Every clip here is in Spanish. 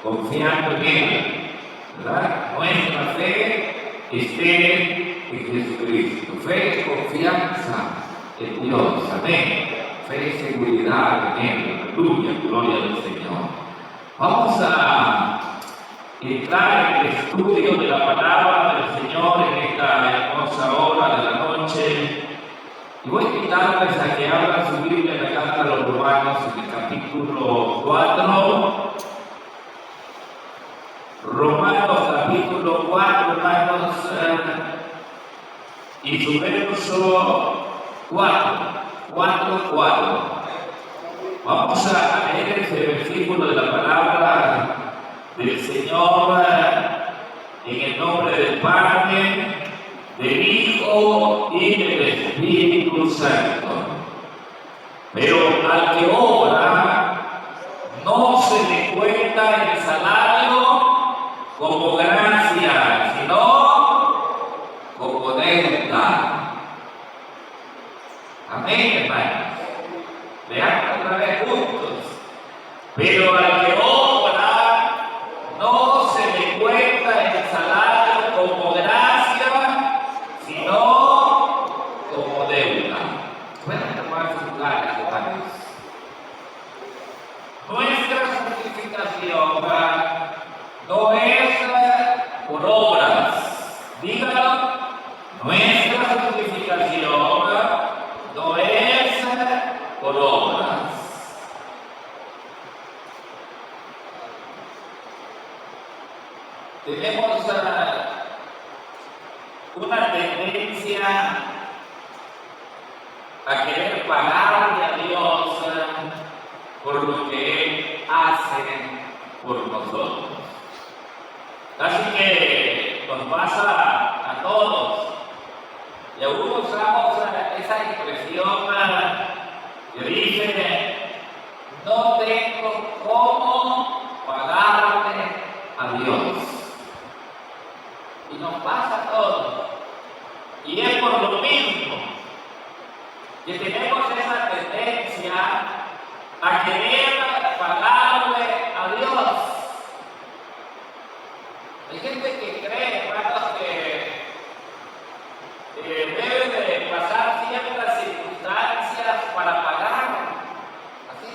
confiando en Él, ¿verdad? Nuestra fe esté en Jesucristo. Fe es confianza en Dios, amén. Fe es seguridad en Él, aleluya, gloria al Señor. Vamos a entrar en el estudio de la palabra del Señor en esta hermosa hora de la noche. Y voy a invitarles a que abran su Biblia en la carta a los Romanos, en el capítulo 4. Romanos capítulo 4, hermanos, y su verso 4. Vamos a leer ese versículo de la palabra del Señor en el nombre del Padre, del Hijo y del Espíritu Santo. Pero al que obra, no se le cuenta el salario como gracia, sino como deuda. Amén, hermanos. Veamos otra vez juntos. Pero al que obra, no se le cuenta el salario como gracia, sino como deuda. Pueden tomar sus lugares, hermanos. Nuestra justificación no es por obras. Dígalo. Nuestra justificación no es por obras. Tenemos una tendencia a querer pagarle a Dios por lo que Él hace por nosotros. Así que nos pasa a todos. Y aún usamos esa expresión que dice: no tengo cómo pagarle a Dios. Y nos pasa a todos. Y es por lo mismo que tenemos esa tendencia a querer pagarle a Dios. Hay gente que cree, hermanos, que debe de pasar ciertas circunstancias para pagar. Así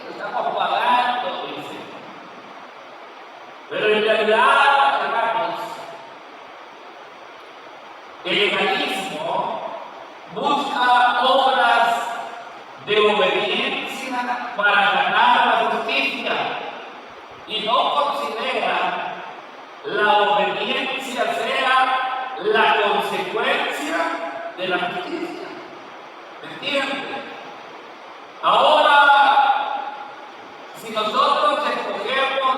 estamos pagando, dice. Pero en realidad, hermanos, el legalismo busca obras de obediencia para ganar la justicia y no considera la obediencia sea la consecuencia de la justicia. ¿Me entiende? Ahora, si nosotros escogemos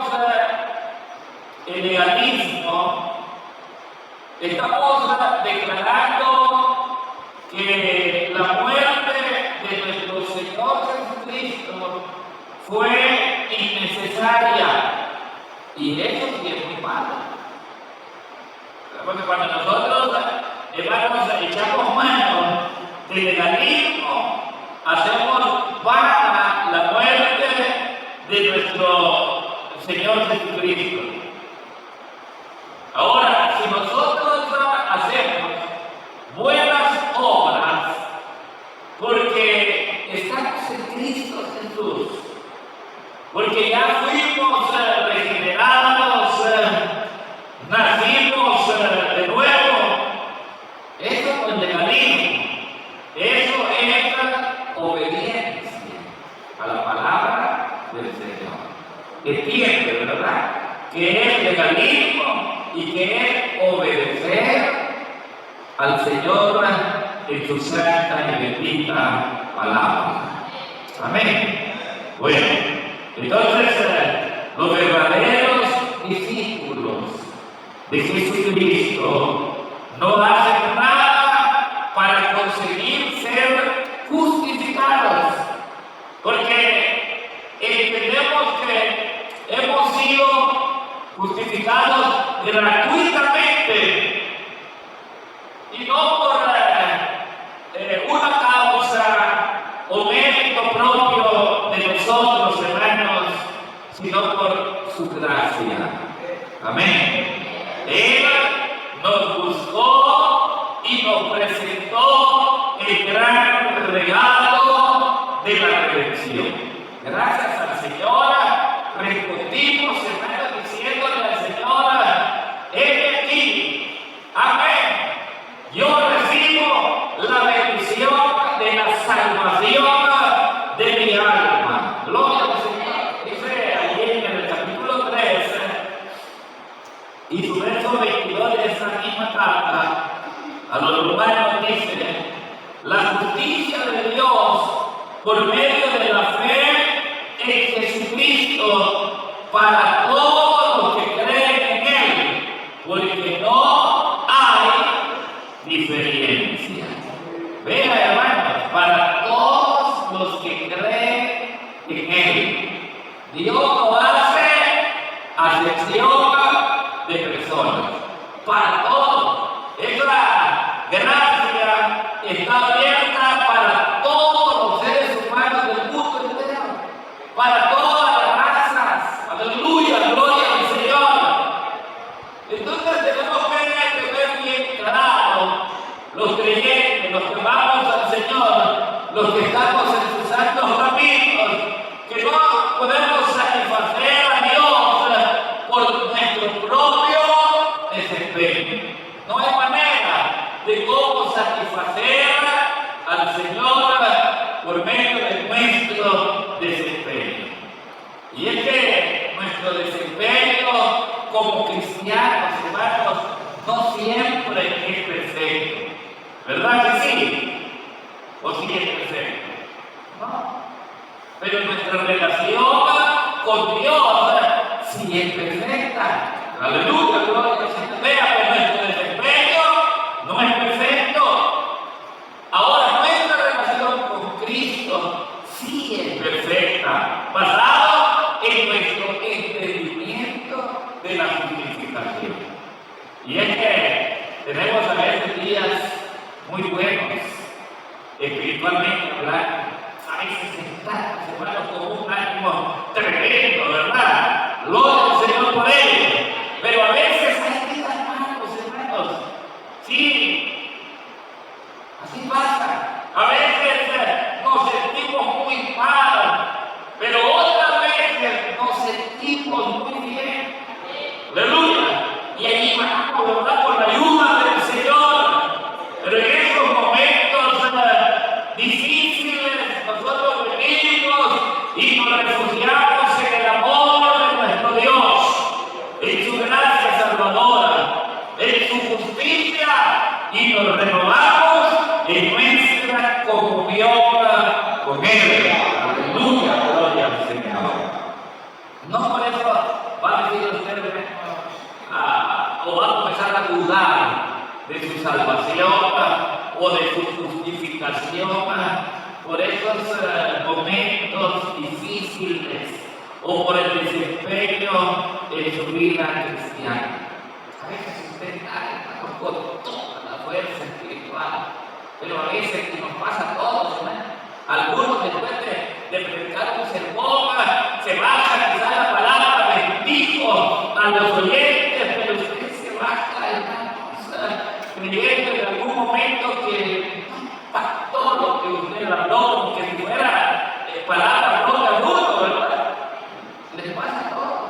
el legalismo, estamos declarando que la muerte de nuestro Señor Jesucristo fue innecesaria. Y eso sí es muy malo. Porque cuando nosotros, hermanos, echamos mano del legalismo, hacemos vana la muerte de nuestro Señor Jesucristo. Ahora, si nosotros hacemos buenas obras, porque estamos en Cristo Jesús, porque ya fuimos regenerados, nacimos de nuevo, eso no es legalismo, eso es obediencia a la palabra del Señor. Entiende, ¿verdad? Que es legalismo y que es obedecer al Señor en su santa y bendita palabra. Amén. Bueno, entonces los verdaderos discípulos de Jesucristo no hacen nada para conseguir ser justificados, porque entendemos que hemos sido justificados gratuitamente y no por una causa o mérito propio de nosotros, hermanos, sino por su gracia. Amén. Él nos buscó y nos presentó el gran regalo de la redención. Gracias al Señor, respondimos, hermanos, diciéndole al Señor, he aquí, amén. Yo recibo la bendición de la salvación de mi alma. Gloria al Señor. Dice allí en el capítulo 3 y su verso 22 de esa misma carta a los romanos dice: la justicia de Dios por medio de la fe en Jesucristo para todos los que creen en Él, porque no hay diferencia. Vean, hermanos, para todos los que creen en Él, Dios no hace acepción de personas. Para todos, esa gracia está abierta para todos los seres humanos del mundo entero, para todas las razas. Aleluya, gloria al Señor. Entonces tenemos que tener bien claro, los creyentes, los que vamos al Señor, los que estamos en sus santos caminos, que no podemos satisfacer a Dios por nuestro propio desempeño. No hay manera de cómo satisfacer al Señor por medio de nuestro desempeño. Y es que nuestro desempeño como cristianos, hermanos, no siempre es perfecto. ¿Verdad que sí? ¿O sí es perfecto? No. Pero nuestra relación con Dios sí es perfecta. Aleluya, gloria al Señor. Vea que nuestro desempeño no es perfecto. Ahora, nuestra relación con Cristo sí es perfecta, basado en nuestro entendimiento de la justificación. Y es que tenemos a veces días muy buenos, espiritualmente hablando. A veces estamos, hermanos, con un ánimo tremendo, ¿verdad? Gloria al Señor por ello. Pero a veces hay días malos, hermanos. Sí, así pasa. A veces nos sentimos muy mal, pero otras veces nos sentimos muy bien. Aleluya. Y allí vamos, ¿verdad? Con la ayuda del Señor. Pero en esos momentos difíciles, nosotros venimos y nos refugiamos en el amor de nuestro Dios, en su gracia salvadora, en su justicia, y nos renovamos en nuestra comunión con Él. Aleluya, gloria al Señor. No por eso va a decir usted, o va a empezar a dudar de su salvación o de su justificación por esos momentos difíciles o por el desempeño en su vida cristiana. A veces usted está con toda la fuerza espiritual, pero a veces que nos pasa a todos, ¿no? Algunos después de predicar un sermón se baja quizás la palabra bendijo a los oyentes, pero usted se baja, hermanos, creyendo en algún momento que impactó lo que usted habló, como que si fuera palabra propia duro, ¿verdad? Les pasa a todos.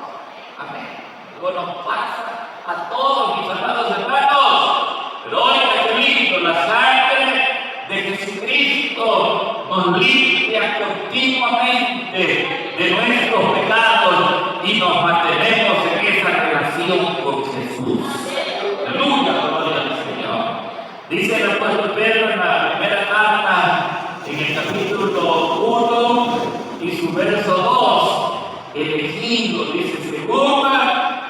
Amén. Luego nos pasa a todos, mis amados hermanos. Pero oiga qué lindo, la sangre de Jesucristo nos limpia continuamente de nuestros pecados y nos mantenemos en esa relación con Jesús. Aleluya, gloria al Señor. Dice el apóstol Pedro en la primera carta, en el capítulo 1 y su verso 2, elegido, dice, según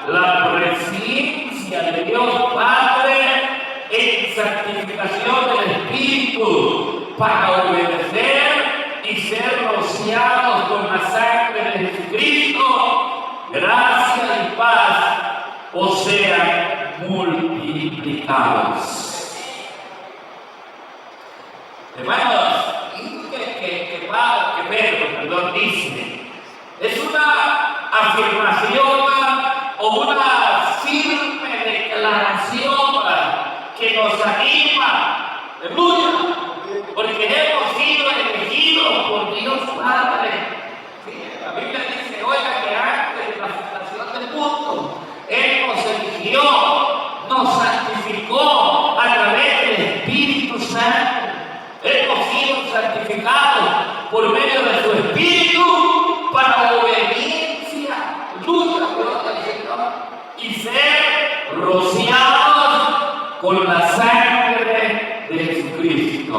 la presencia de Dios Padre en santificación del Espíritu, para obedecer y ser rociados con la sangre de Jesucristo, gracia y paz os sean multiplicados. Hermanos, que Pedro dice, es una afirmación nos anima, aleluya, porque hemos sido elegidos por Dios Padre. Sí, la Biblia dice, oiga, que antes de la fundación del mundo, Él nos eligió, nos santificó a través del Espíritu Santo. Hemos sido santificados por medio de su Espíritu para obediencia, lucha, gloria al Señor, y ser rociados con la sangre de Jesucristo.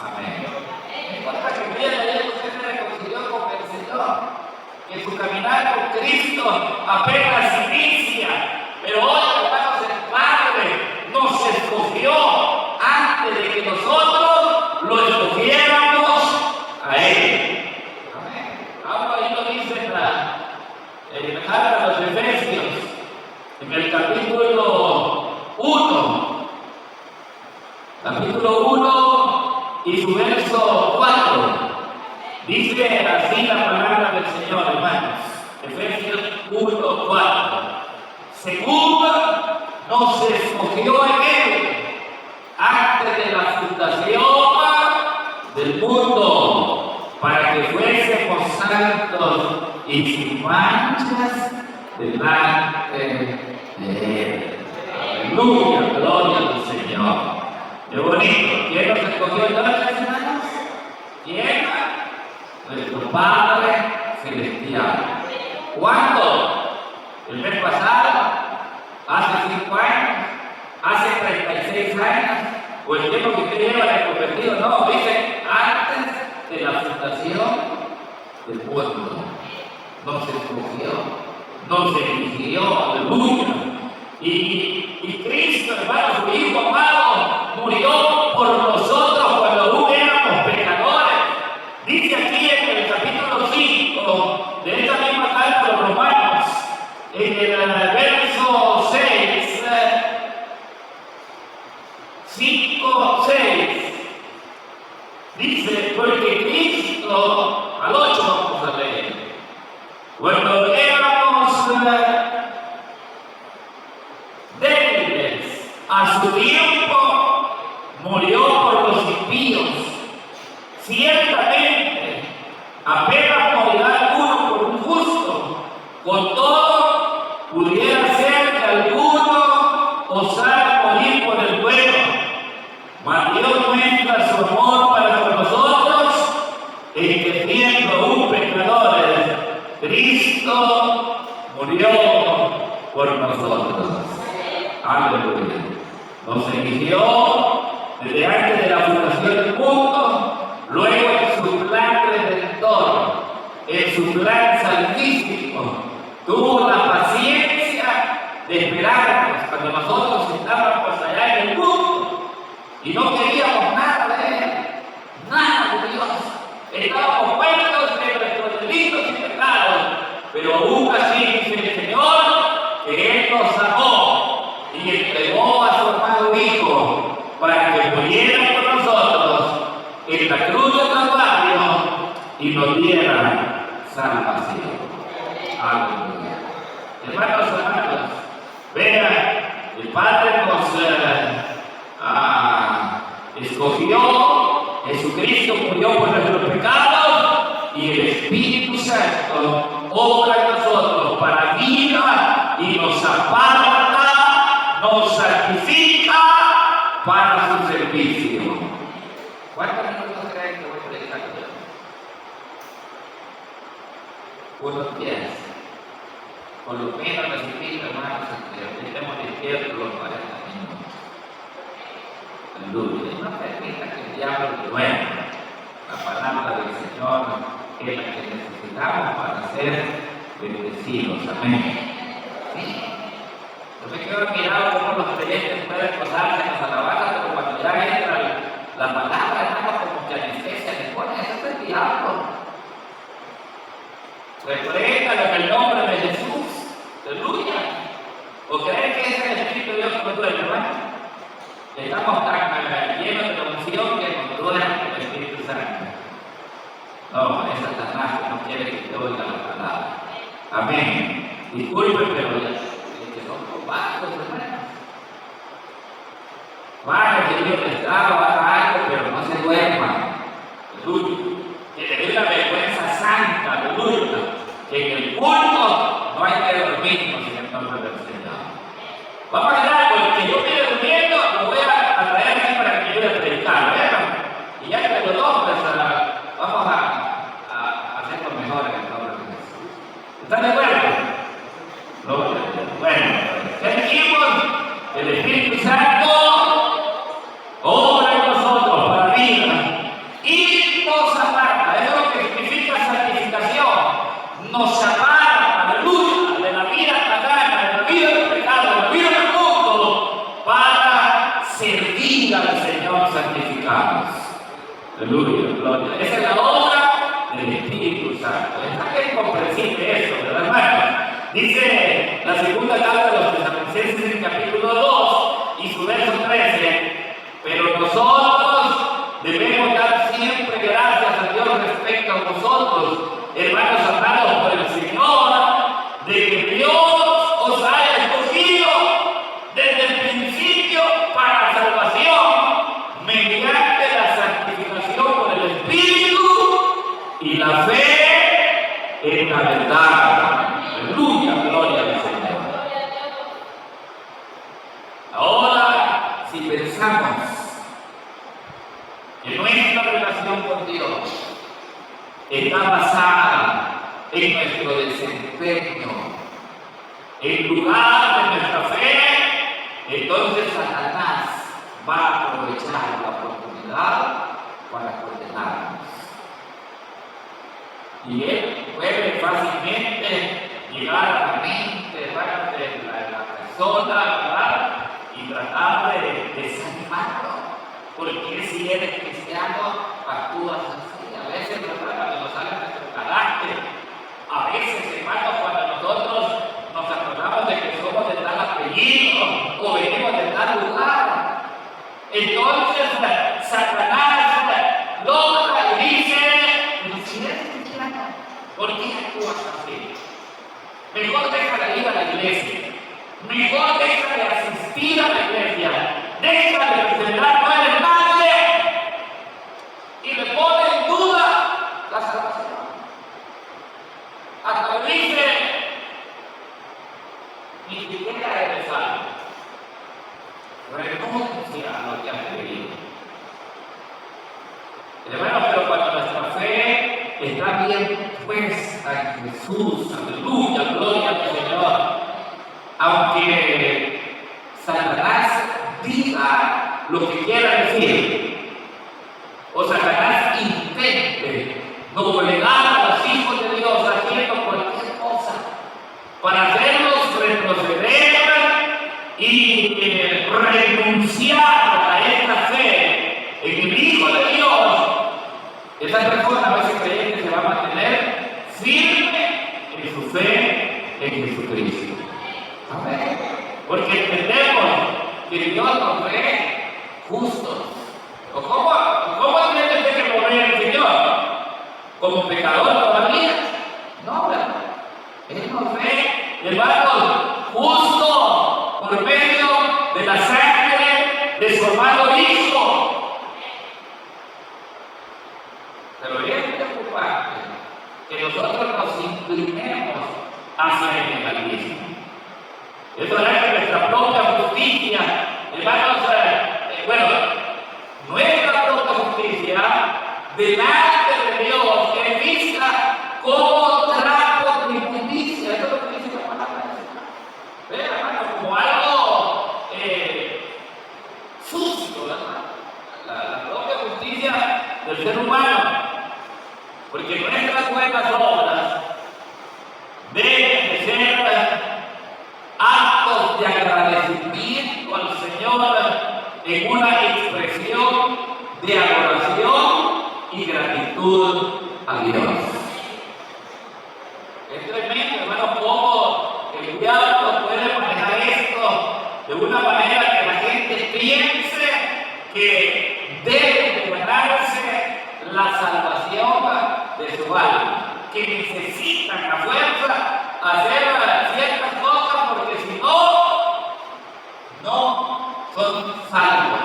Amén. No importa que un día ayer usted se reconcilió con el Señor, que su caminar con Cristo apenas inicia, pero hoy, hermanos, el Padre nos escogió antes de que nosotros lo escogiéramos a Él. Amén. Ahora ahí lo dice en la carta a los Efesios, en el capítulo 1, y su verso 4, dice así la palabra del Señor, hermanos. Efesios 1:4. Según nos escogió en Él antes de la fundación del mundo, para que fuésemos santos y sin manchas delante de Él. Aleluya, gloria al Señor. Qué bonito. ¿Quién nos escogió entonces, hermanos? ¿Quién? Nuestro Padre Celestial. ¿Cuándo? ¿El mes pasado? ¿Hace 5 años? ¿Hace 36 años? ¿O el tiempo que usted lleva de convertido? No, dice antes de la fundación del mundo. Nos escogió, nos eligió, aleluya. Y Cristo, hermano, su Hijo amado, murió por nosotros cuando aún éramos pecadores. Dice aquí en el capítulo 5 de esta misma carta a los Romanos, en el verso 6, 5:6, dice, porque Cristo, al 8 vamos a leer, cuando éramos débiles, a su tiempo murió por los impíos. Ciertamente, apenas morirá alguno por un justo, con todo pudiera ser que alguno osara morir por el bueno. Mas Dios muestra su amor para con nosotros, en que siendo un pecadores, Cristo murió por nosotros. Aleluya. Nos eligió desde antes de la fundación del mundo, luego en su plan redentor, en su plan salvífico, tuvo la paciencia de esperarnos cuando nosotros estábamos allá en el mundo y no queríamos nada de Él, nada de Dios. Estábamos muertos de nuestros delitos y pecados, pero aún así dice el Señor que Él nos amó y entregó a su amado Hijo para que muriera por nosotros en la cruz del Calvario y nos diera salvación. Aleluya. Hermanos, vean, el Padre nos escogió, Jesucristo murió por nuestros pecados y el Espíritu Santo obra en nosotros para vida y nos aparta, nos santifica para su servicio. ¿Cuántos minutos creen que voy a predicar? Unos 10. Por lo menos les invito, hermanos, a que estemos despiertos los 40 minutos. Aleluya. Y no permita que el diablo duerma. La palabra del Señor es la que necesitamos para ser bendecidos. Amén. ¿Sí? Yo me quedo admirado cómo los creyentes pueden gozarse en las alabanzas, pero cuando ya entra la palabra, hermano, como que anestesia le pone, eso es el diablo. Repréndalo en el nombre de Jesús. Aleluya. ¿O creen que es el Espíritu de Dios que nos duele, hermano? Estamos tan llenos de la unción que nos duele el Espíritu Santo. No, es Satanás que no quiere que te oiga la palabra. Amén. Disculpen, pero ya que son cobardes, hermanos. Va a recibir prestado, haga algo, pero no se duerma. Aleluya. Que le dé una vergüenza santa, aleluya. Que en el culto no hay que dormirnos en el nombre del Señor. Vamos a hacer algo, el que yo esté durmiendo, lo voy a traer aquí para que yo le predicar, ¿verdad? Y ya que los dos, pues vamos a hacerlo mejor en el nombre de Jesús. ¿Están de acuerdo? No, bueno, ya dijimos, el Espíritu Santo obra en nosotros para vida y nos aparta. Eso es lo que significa santificación. Nos aparta, aleluya, de la vida pagana, de la vida del pecado, de la vida del mundo, para servir al Señor santificados. Aleluya, gloria. Esa es la obra del Espíritu Santo. Está bien comprensible eso, ¿verdad, hermano? Dice la segunda carta de los Tesalonicenses en el capítulo 2 y su verso 13, pero nosotros debemos dar siempre gracias a Dios respecto a vosotros, hermanos amados por el Señor, de que Dios os haya escogido desde el principio para salvación, mediante la santificación por el Espíritu y la fe en la verdad. Aleluya, gloria al Señor. Ahora, si pensamos que nuestra relación con Dios está basada en nuestro desempeño, en lugar de nuestra fe, entonces Satanás va a aprovechar la oportunidad para condenarnos. Y él puede fácilmente llegar a la mente de la persona, ¿verdad? Y tratar de desanimarlo. Porque si eres cristiano, actúas así. A veces, ¿verdad? Cuando nos sale nuestro carácter. A veces, hermanos, cuando nosotros nos acordamos de que somos de tal apellido o venimos de tal lugar. Entonces, Satanás logra y dice, pero si eres cristiano, ¿por qué actúas así? Mejor deja de ir a la iglesia. Mejor deja de asistir a la iglesia. Deja de celebrar, no eres nadie. Y le pone en duda la salvación. Hasta le dice, ni siquiera eres salvo. Renuncia a lo que has creído. Hermanos, pero cuando nuestra fe está bien puesta en Jesús, aleluya, gloria al Señor, aunque Satanás diga lo que quiera decir, o Satanás intente doblegar a los hijos de Dios haciendo cualquier cosa para hacerlos retroceder y renunciar a esta fe en el Hijo de Dios, esa persona, ese creyente, se va a mantener firme en su fe en Jesucristo. Amén. Porque entendemos que Dios nos ve justos. ¿Cómo entiende usted que nos ve el Señor? ¿Como pecador todavía? No, ¿verdad? Él nos ve, hermanos, justo por medio de la sangre de su amado Hijo. Pero es preocupante que nosotros nos inclinemos hacia el legalismo. Eso es que nuestra propia justicia, hermanos, nuestra propia justicia delante de Dios es vista como trapo de inmundicia. Eso es lo que dice la palabra. ¿Ven, hermanos? Como algo sucio, ¿verdad? La propia justicia del ser humano. Porque nuestras buenas obras deben de ser actos de agradecimiento al Señor en una expresión de adoración y gratitud a Dios. Es tremendo, hermano, cómo el diablo puede manejar esto de una manera que la gente piense que debe de ganarse la salvación de su alma, que necesitan a fuerza hacer ciertas cosas porque si no, no son salvos.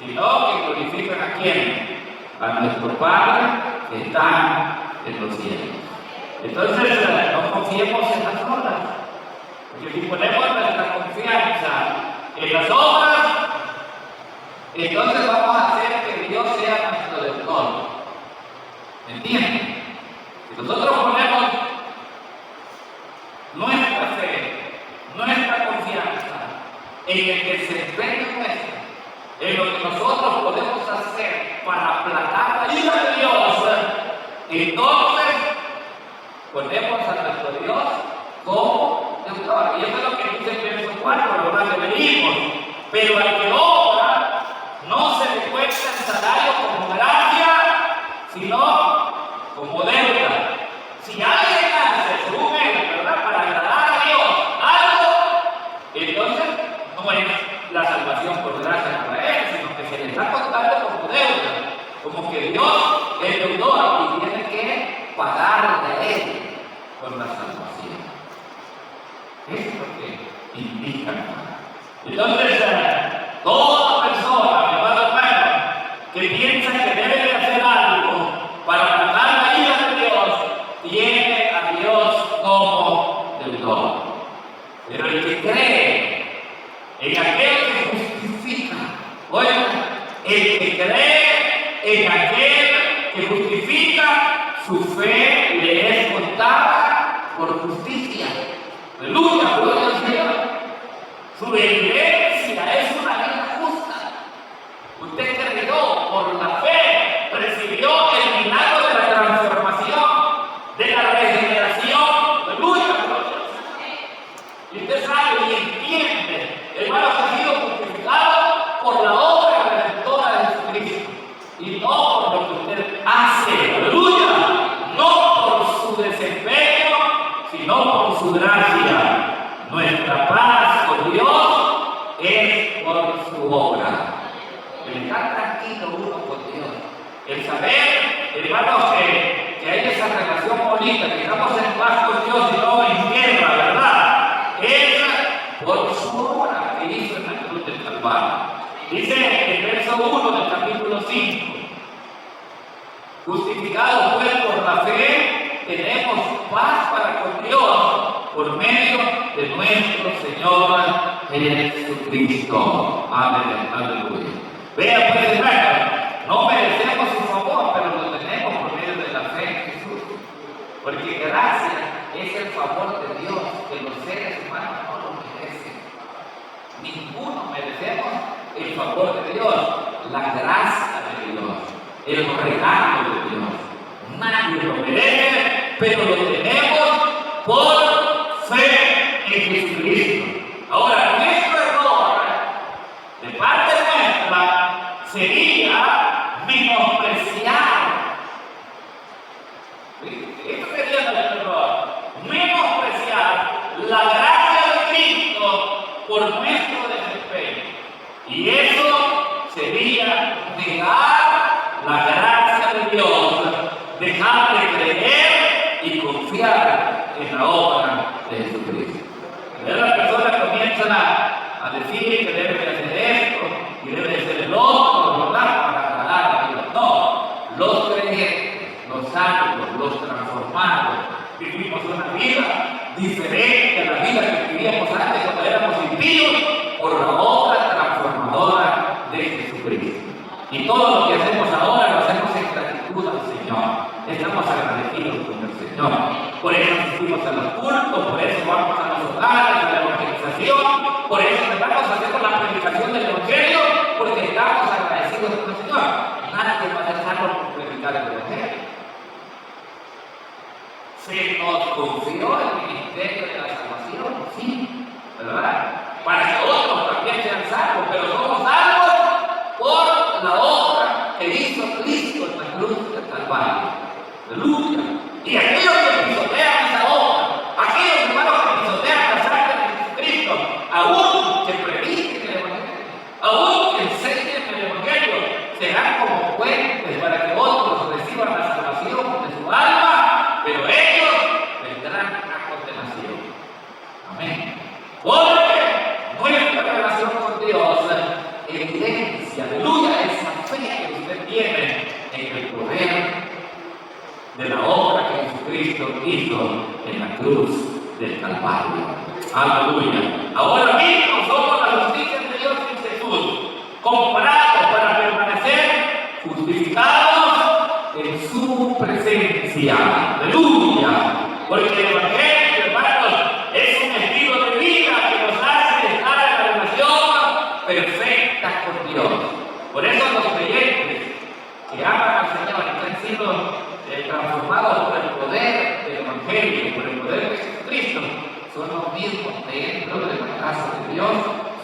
sino que glorifican ¿a quién? A nuestro Padre que está en los cielos. Entonces, no confiemos en las obras, porque si ponemos nuestra confianza en las obras, entonces vamos a hacer que Dios sea nuestro deudor. ¿Me entienden? Si nosotros ponemos nuestra fe, nuestra confianza en el desempeño nuestro, en lo que nosotros podemos hacer para aplacar la ira de Dios, entonces ponemos a nuestro Dios como deudor. Y eso es lo que dice el verso 4, lo que leímos. Pero al que obra, no se le cuenta el salario como gracia, sino como deuda. Si alguien hace su ¿verdad?, para agradar a Dios algo, entonces no es la salvación por gracia para él, sino que se le está contando como deuda, como que Dios es deudor y tiene que pagar de él con la salvación. Eso es lo que indica. Entonces, toda persona, mi hermano hermano, que piensa que debe de hacer algo para pagar la ira de Dios, tiene a Dios como deudor. Pero el que cree en aquel que justifica, oiga, el que cree en aquel que justifica, su fe le es contada por justicia. Aleluya, gloria al Señor. Su iglesia es una vida justa. Usted creyó por la fe, recibió el milagro de la transformación, de la regeneración. Aleluya, gloria al Señor. Y usted sabe y entiende, hermano, que ha sido justificado por la obra redentora de Jesucristo y no por lo que usted hace. Aleluya. No por su desempeño, sino por su gracia. Nuestra paz con Dios es por su obra. El estar tranquilo uno con Dios, el saber, hermanos, que hay esa relación bonita, que estamos en paz con Dios y no en guerra, ¿verdad? Es por su obra que hizo en la cruz del Calvario. Dice el verso 1 del capítulo 5: justificados pues por la fe, tenemos paz para con Dios por medio de nuestro Señor Jesucristo. Amén, aleluya. Vean pues, hermano, no merecemos su favor, pero lo tenemos por medio de la fe en Jesús. Porque gracia es el favor de Dios, que los seres humanos no lo merecen. Ninguno merecemos el favor de Dios, la gracia de Dios, el regalo de Dios. Nadie lo merece, pero lo tenemos por fe en Jesucristo. Ahora, nuestro error de parte nuestra sería menospreciar. Eso sería nuestro error. Menospreciar la gracia de Cristo por nuestro desempeño. Y eso sería negar la gracia de Dios, dejar de creer y confiar en la obra de Jesucristo. Las personas comienzan a decir que debe de hacer esto y debe de ser el otro, ¿verdad?, para agradar a Dios. No, los creyentes, los salvos, los transformados, vivimos una vida diferente a la vida que vivíamos antes cuando éramos impíos por la obra transformadora de Jesucristo. Y todo lo que hacemos ahora lo hacemos en gratitud al Señor. Estamos agradecidos con el Señor. Por eso asistimos a los cultos, por eso vamos a los hogares, a la evangelización, por eso estamos haciendo la predicación del Evangelio, porque estamos agradecidos con el Señor. Nadie va a dejarnos por predicar el Evangelio. Se nos confió el ministerio de la salvación, sí, ¿verdad? Para que otros también sean salvos, pero somos salvos por la obra que hizo Cristo en la cruz del Calvario. Aleluya. Y aquellos que pisotean esa obra, aquellos hermanos que pisotean la sangre de Jesucristo, aún que prediquen el Evangelio, aún que enseñen el Evangelio, serán como puentes para que otros reciban la salvación de su alma, pero ellos vendrán a condenación. Amén. Porque nuestra relación con Dios evidencia, aleluya, detienen en el poder de la obra que Jesucristo hizo en la cruz del Calvario. Aleluya. Ahora mismo somos la justicia de Dios en Jesús, comprados para permanecer justificados en su presencia. Aleluya. Porque el Evangelio, hermanos, es un estilo de vida que nos hace estar en la relación perfecta con Dios. Por eso los creyentes que aman al Señor y que han sido transformados por el poder del Evangelio, por el poder de Jesucristo, son los mismos dentro de la casa de Dios,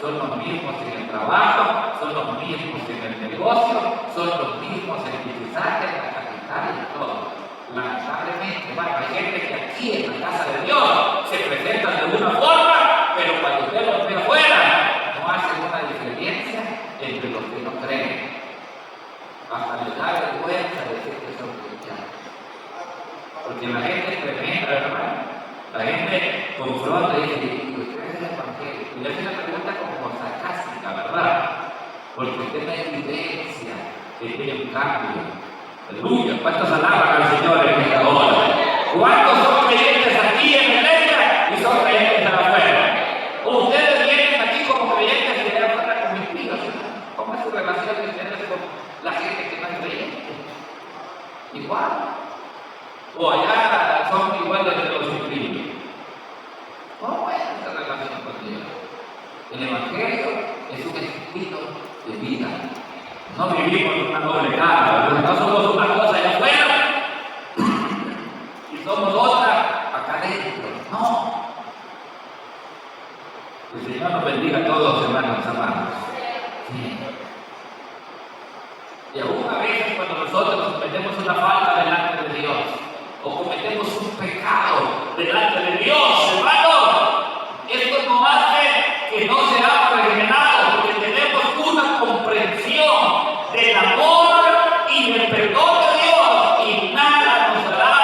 son los mismos en el trabajo, son los mismos en el negocio, son los mismos en el mensaje, en la capital y en todo. Lamentablemente, bueno, hay gente que aquí en la casa de Dios se presenta de una forma, pero cuando usted los ve afuera, no hace una diferencia entre los que no creen. Hasta les da vergüenza decir que son cristianos. Porque la gente es tremenda, hermano. La gente confronta y dice, ¿usted es el Evangelio? Y le hace una pregunta como sarcástica, ¿verdad? Porque usted no hay evidencia que tiene un cambio. Aleluya. ¿Cuántos alaban al Señor en esta hora? ¿Cuántos son creyentes aquí en la iglesia y son creyentes afuera? Ustedes vienen aquí como creyentes y de afuera como impíos. ¿Cómo es su relación de ustedes con la gente que no es creyente? Igual. O allá son iguales de los impíos. ¿Cómo es esta relación con Dios? El Evangelio es un estilo de vida. No vivimos una doble cara, no somos una cosa allá afuera y somos otra acá adentro. No. El Señor nos bendiga a todos, hermanos amados. Sí. Y aún a veces cuando nosotros cometemos una falta delante de Dios o cometemos un pecado delante de Dios, hermanos, esto no hace que no seamos regenerados, porque tenemos una comprensión del amor y del perdón de Dios, y nada nos hará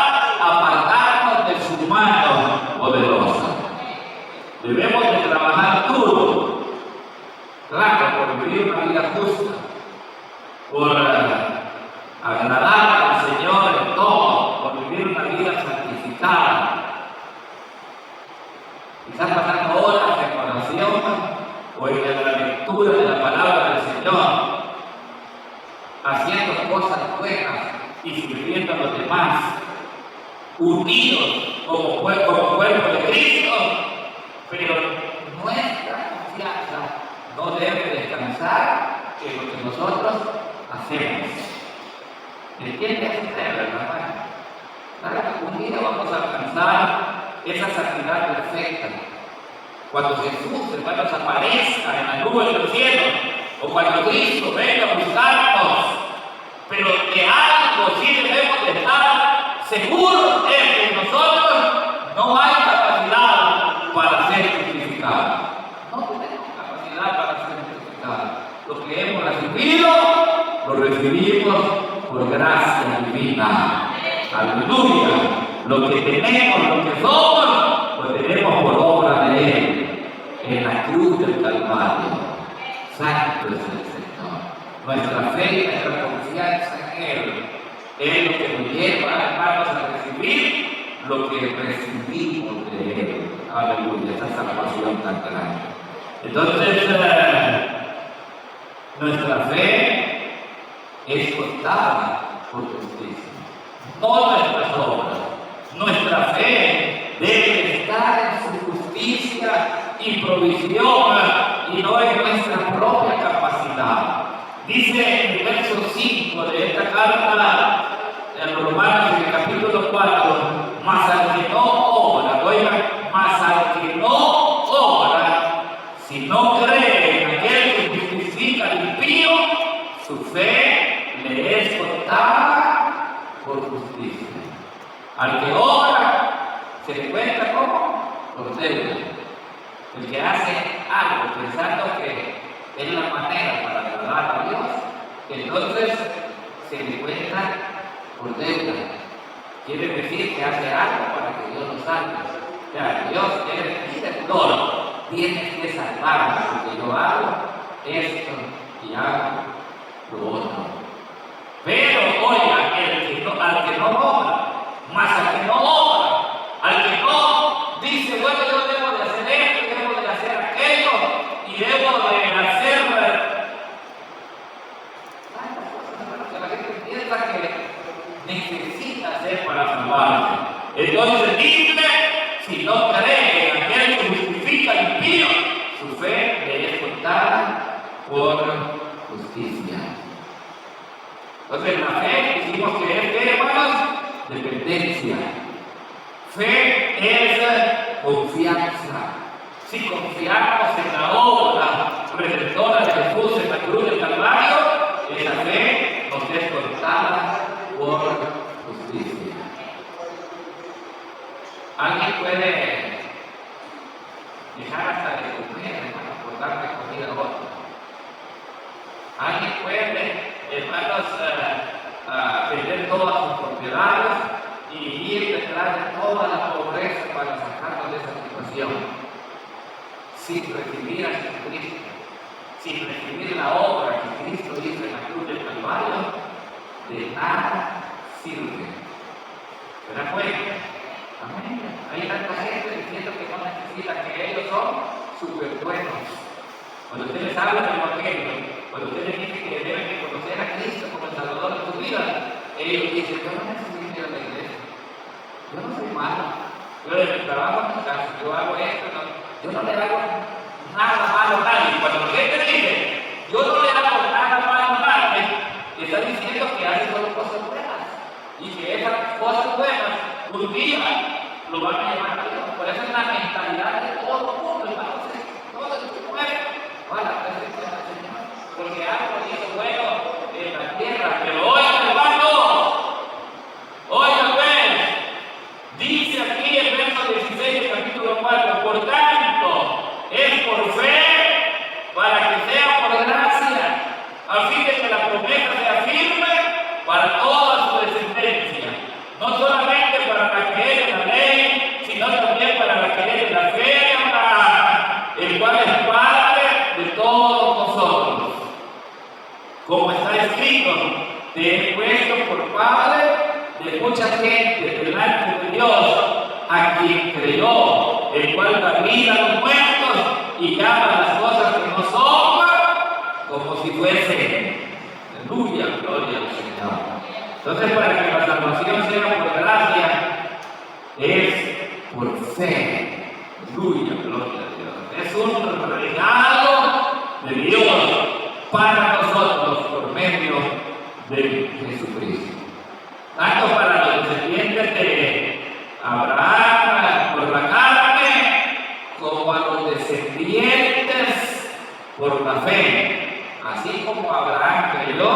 apartarnos de su mano poderosa. Debemos de trabajar duro, claro, por vivir una vida justa, por agradar al Señor en todo, por vivir una vida santificada. Quizás pasando horas en oración o en la lectura de la palabra del Señor, haciendo cosas buenas y sirviendo a los demás, unidos como cuerpo de Cristo, pero nuestra confianza no debe descansar en lo que nosotros hacemos. ¿Entiendes usted, verdad? Claro, un día vamos a alcanzar esa santidad perfecta. Cuando Jesús, hermanos, aparezca en la nube del cielo, o cuando Cristo venga a buscarnos, pero de algo sí debemos de estar seguros es que nosotros no hay capacidad para ser justificados. No tenemos capacidad para ser justificados. Lo que hemos recibido, lo recibimos por gracia divina. Aleluya. Lo que tenemos, lo que somos, lo tenemos por obra de Él, en la cruz del Calvario. Santo es el Señor. Nuestra fe y nuestra confianza en Él es lo que nos lleva, hermanos, a recibir lo que recibimos de Él. Aleluya, esa salvación tan grande. Entonces, nuestra fe es contada por justicia, no nuestras obras. Nuestra fe debe estar en su justicia y provisión y no en nuestra propia capacidad. Dice en el verso 5 de esta carta de los Romanos, en el capítulo 4, mas al que no obra, oigan, mas al que no obra, si no cree en aquel que justifica al impío, su fe le es contada por justicia. Al que obra, se le cuenta como por deuda. El que hace algo pensando que es la manera para agradar a Dios, entonces se le cuenta por deuda. Quiere decir que hace algo para que Dios lo salve. O sea, Dios quiere todo. Tienes que salvarme porque yo hago esto y hago lo otro. Pero, oiga, al que no obra, más al que no obra, al que no dice, bueno, yo debo de hacer esto, debo de hacer aquello, y debo de hacer tantas cosas, hermanos, que la gente piensa que necesita hacer para salvarse. Entonces dice, si no cree en aquel que justifica al impío, su fe le es contada por justicia. Entonces la fe, decimos que es, ¿qué, hermanos? Dependencia. Fe es confianza. Si confiamos en la obra redentora de Jesús en la cruz del Calvario, esa fe nos es contada por justicia. Alguien puede dejar hasta de comer, hermanos, por darle comida a otro. Alguien puede, hermanos, vender todas sus propiedades y ir detrás de toda la pobreza para sacarnos de esa situación, sin recibir a Jesucristo, sin recibir la obra que Cristo hizo en la cruz del Calvario. De nada sirve. ¿Se dan cuenta? Amén. Hay tanta gente diciendo que no necesita, que ellos son súper buenos. Cuando usted les habla del Evangelio, cuando usted les dice que deben de conocer a Cristo como el Salvador de su vida, ellos dicen, yo no necesito ir a la iglesia, yo no soy malo, yo de mi trabajo en mi casa, yo hago esto, yo no le hago nada malo a nadie. Cuando la gente dice, yo no le hago nada malo a nadie, está diciendo que hace solo cosas buenas, y que esas cosas buenas un día lo van a llevar a Dios. Por eso es la mentalidad de todo el mundo, hermanos, todo el que muere va a la presencia del Señor, porque algo hizo bueno en la tierra. Pero oigan, hermanos, oigan, pues, dice aquí el verso 16 del capítulo 4, por tanto, es por fe, para que sea por gracia, a fin de que la promesa sea firme para toda su descendencia, no solamente para la que es de la ley, sino también para la que es de la fe de Abraham, el cual es Padre de todos nosotros. Como está escrito, te he puesto por Padre de mucha gente delante de Dios, a quien creyó, el cual da vida a los muertos y llama las cosas que no son como si fuesen. Aleluya, gloria al Señor. Entonces, para que la salvación sea por gracia, es por fe. Aleluya, gloria a Dios. Es un regalo de Dios para nosotros por medio de Jesucristo. Tanto para los descendientes de Abraham por la carne, como a los descendientes por la fe. Así como Abraham creyó,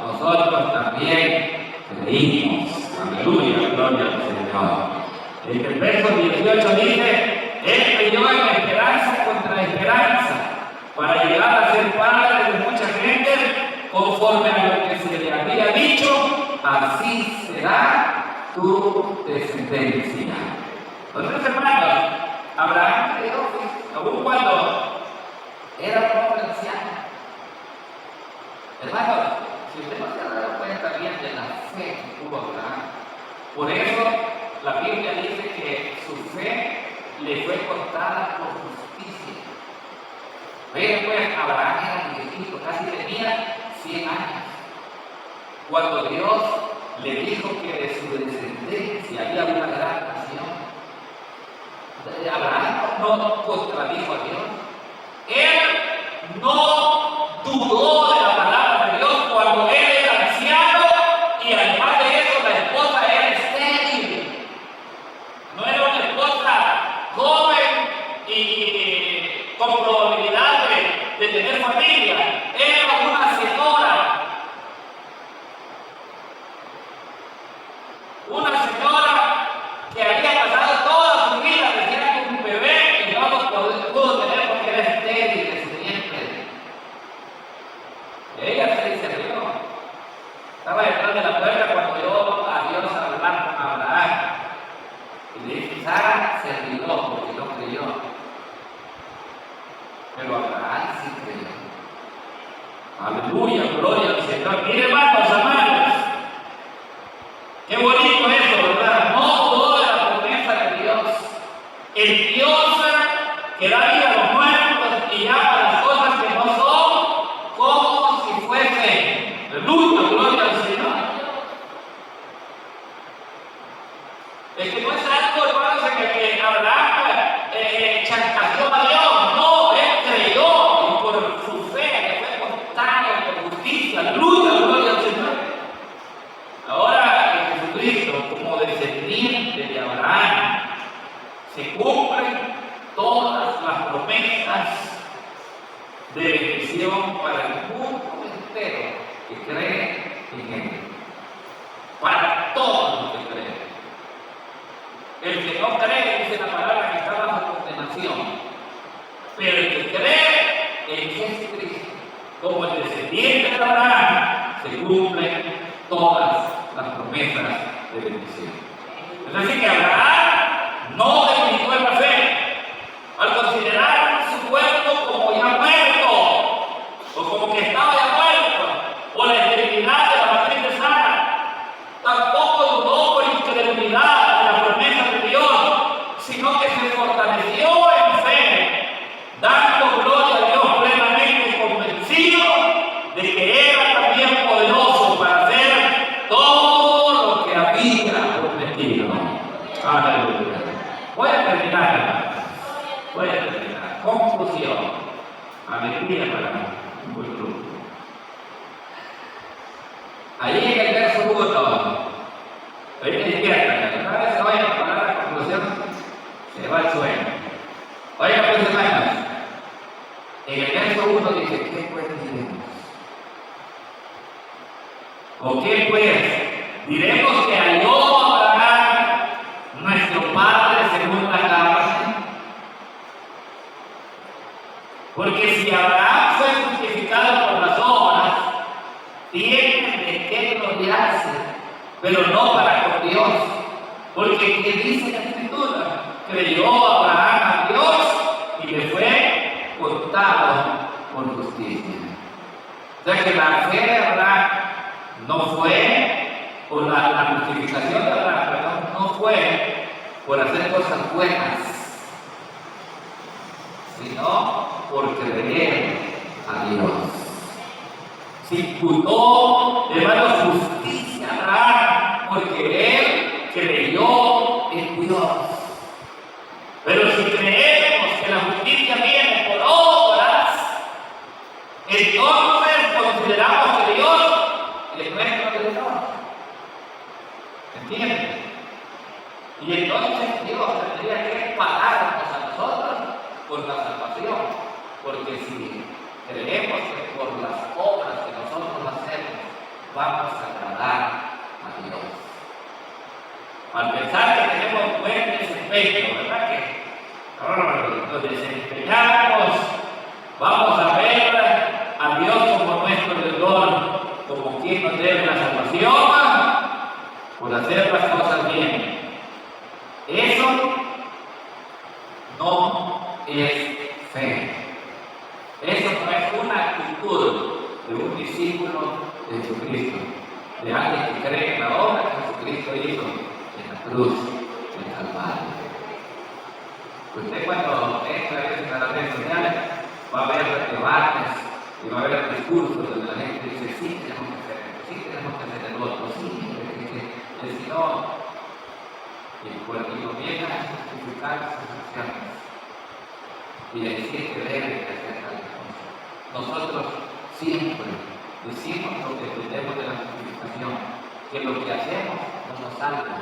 nosotros también creímos. Aleluya, gloria al Señor. En el verso 18 dice, él creyó en esperanza contra esperanza, para llegar a ser padre de mucha gente, conforme a lo que se le había dicho, así será tu descendencia. Entonces, hermanos, Abraham creyó, aún cuando era un hombre anciano. Hermanos, si usted no se ha dado cuenta bien de la fe que tuvo Abraham, por eso la Biblia dice que su fe le fue contada por justicia. Vean pues, Abraham era viejito, casi tenía 100 años, cuando Dios le dijo que de su descendencia había una gran nación. Abraham no contradijo a Dios. Él no dudó de la palabra de Dios cuando él era anciano y además de eso la esposa era estéril. No era una esposa joven y con probabilidad de tener familia. Era una señora. Una señora que había pasado toda su vida recién con un bebé y no lo pudo tener porque era estéril de su vientre. Ella se discernió. Estaba detrás de la puerta cuando oyó a Dios hablar con Abraham. Y le dice, Sara se rió porque no creyó. Pero Abraham sí creyó. Aleluya, gloria al Señor. Mire, hermanos, amados. Abraham se cumplen todas las promesas de bendición. Es decir, que Abraham no debilitó en la fe al considerar su cuerpo como ya muerto, o como que estaba ya muerto, o la esterilidad de la matriz de Sara. Tampoco dudó por incredulidad de la promesa de Dios, sino que se fortaleció en fe, dando gloria a Dios plenamente convencido de que era también poderoso para hacer todo lo que había prometido. Aleluya. Voy a terminar, hermanos. Voy a terminar. Conclusión. Alegría para un buen grupo. Ahí en el verso 1, ahí me despiertan. Una vez se vayan a parar la conclusión, se va el sueño. Oigan, pues, hermanos, en el verso 1 dice: ¿qué pues diremos? ¿O qué pues? Diremos que halló Abraham, nuestro padre según la carne. Porque si Abraham fue justificado por las obras, tiene de qué gloriarse, pero no para con Dios. Porque ¿qué dice la Escritura? Creyó Abraham a Dios y le fue contado por justicia. O sea que la fe de Abraham no fue por la justificación de Abraham, perdón, no fue por hacer cosas buenas, sino por creer a Dios. Se imputó, hermano, justicia a Abraham, porque él creyó en Dios. Pero si creemos que la justicia viene por obras, entonces consideramos que Dios es nuestro Creador. ¿Entienden? Y entonces Dios tendría que pagarnos a nosotros por la salvación. Porque si creemos que por las obras que nosotros hacemos vamos a agradar a Dios. Al pensar que tenemos buen desempeño, ¿verdad? Que nos desempeñamos, vamos a ver a Dios como nuestro Creador, como quien nos debe la salvación por hacer las cosas bien. Eso no es fe. Eso no es una actitud de un discípulo de Jesucristo, de alguien que cree en la obra que Jesucristo hizo en la cruz, en Calvario. Usted cuando entra a veces a las redes sociales va a ver debates y va a ver discursos donde la gente dice: sí tenemos que hacer esto, sí tenemos que hacer el otro, sí, que si no, y comienza a justificar sus acciones y decir que debe hacer tal cosa. Nosotros siempre decimos lo que entendemos de la justificación, que lo que hacemos no nos salva.